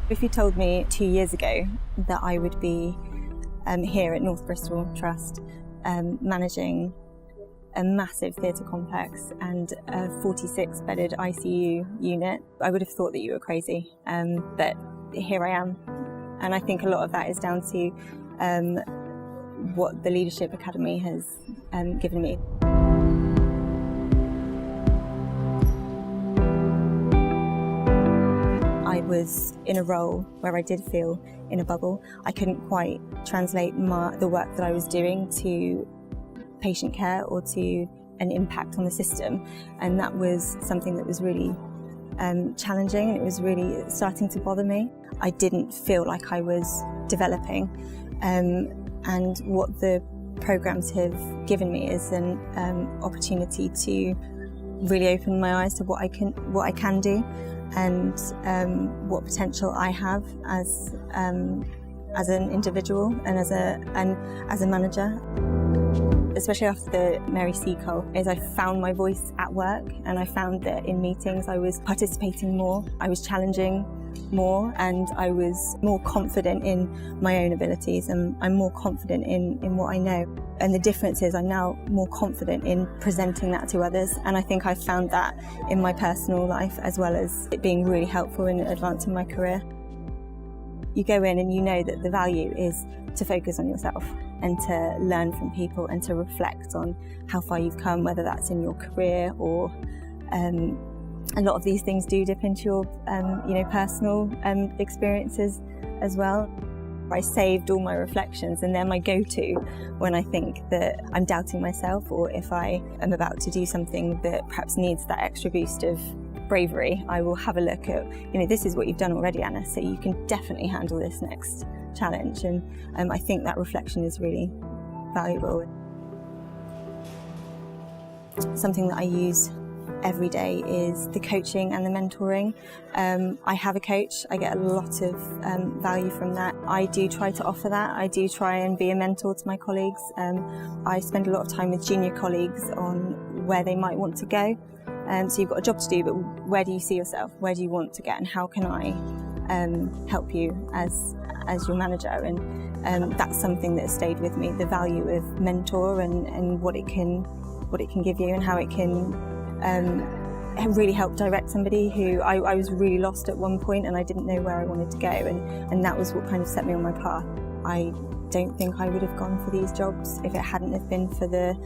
If you told me 2 years ago that I would be here at North Bristol Trust managing a massive theatre complex and a 46-bedded ICU unit, I would have thought that you were crazy. But here I am, and I think a lot of that is down to what the Leadership Academy has given me. I was in a role where I did feel in a bubble. I couldn't quite translate the work that I was doing to patient care or to an impact on the system, and that was something that was really challenging, and it was really starting to bother me. I didn't feel like I was developing, and what the programs have given me is an opportunity to really open my eyes to what I can do, and what potential I have as an individual and as a manager. Especially after the Mary Seacole, is I found my voice at work, and I found that in meetings I was participating more, I was challenging more, and I was more confident in my own abilities, and I'm more confident in what I know. And the difference is I'm now more confident in presenting that to others, and I think I've found that in my personal life as well as it being really helpful in advancing my career. You go in and you know that the value is to focus on yourself and to learn from people and to reflect on how far you've come, whether that's in your career or a lot of these things do dip into your personal experiences as well. I saved all my reflections, and they're my go-to when I think that I'm doubting myself, or if I am about to do something that perhaps needs that extra boost of bravery. I will have a look at, this is what you've done already, Anna, so you can definitely handle this next challenge. And I think that reflection is really valuable. Something that I use every day is the coaching and the mentoring. I have a coach. I get a lot of value from that. I do try to offer that. I do try and be a mentor to my colleagues. I spend a lot of time with junior colleagues on where they might want to go. So you've got a job to do, but where do you see yourself? Where do you want to get, and how can I help you as your manager? And that's something that has stayed with me, the value of mentor and what it can give you, and how it can really help direct somebody who I was really lost at one point, and I didn't know where I wanted to go, and that was what kind of set me on my path. I don't think I would have gone for these jobs if it hadn't have been for the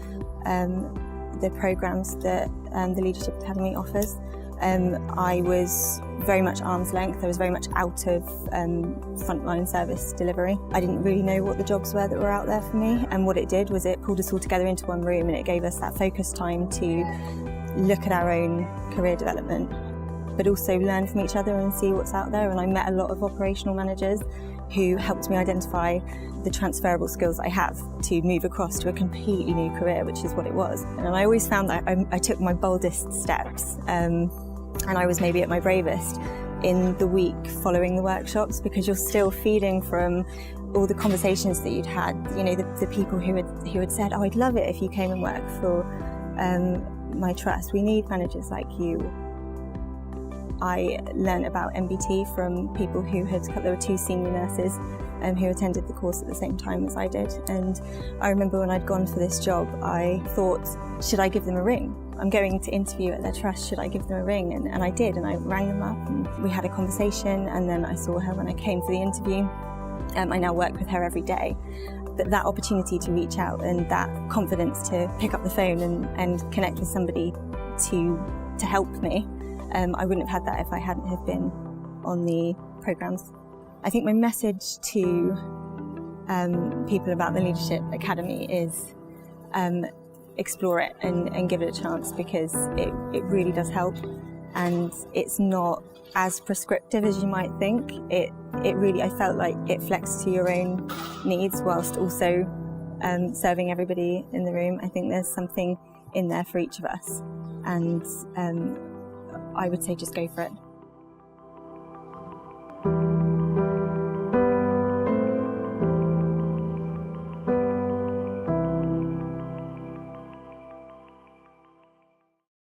programs that the Leadership Academy offers. I was very much arm's length. I was very much out of frontline service delivery. I didn't really know what the jobs were that were out there for me, and what it did was it pulled us all together into one room, and it gave us that focused time to look at our own career development, but also learn from each other and see what's out there. And I met a lot of operational managers who helped me identify the transferable skills I have to move across to a completely new career, which is what it was. And I always found that I took my boldest steps, and I was maybe at my bravest in the week following the workshops, because you're still feeding from all the conversations that you'd had. The people who had said, "Oh, I'd love it if you came and worked for my trust. We need managers like you." I learned about MBT from people there were 2 senior nurses who attended the course at the same time as I did. And I remember when I'd gone for this job, I thought, should I give them a ring? I'm going to interview at their trust, should I give them a ring? And I did, and I rang them up, and we had a conversation, and then I saw her when I came for the interview. I now work with her every day. But that opportunity to reach out and that confidence to pick up the phone and connect with somebody to help me, I wouldn't have had that if I hadn't have been on the programmes. I think my message to people about the Leadership Academy is explore it and give it a chance, because it really does help, and it's not as prescriptive as you might think. I felt like it flexed to your own needs whilst also serving everybody in the room. I think there's something in there for each of us, and I would say just go for it.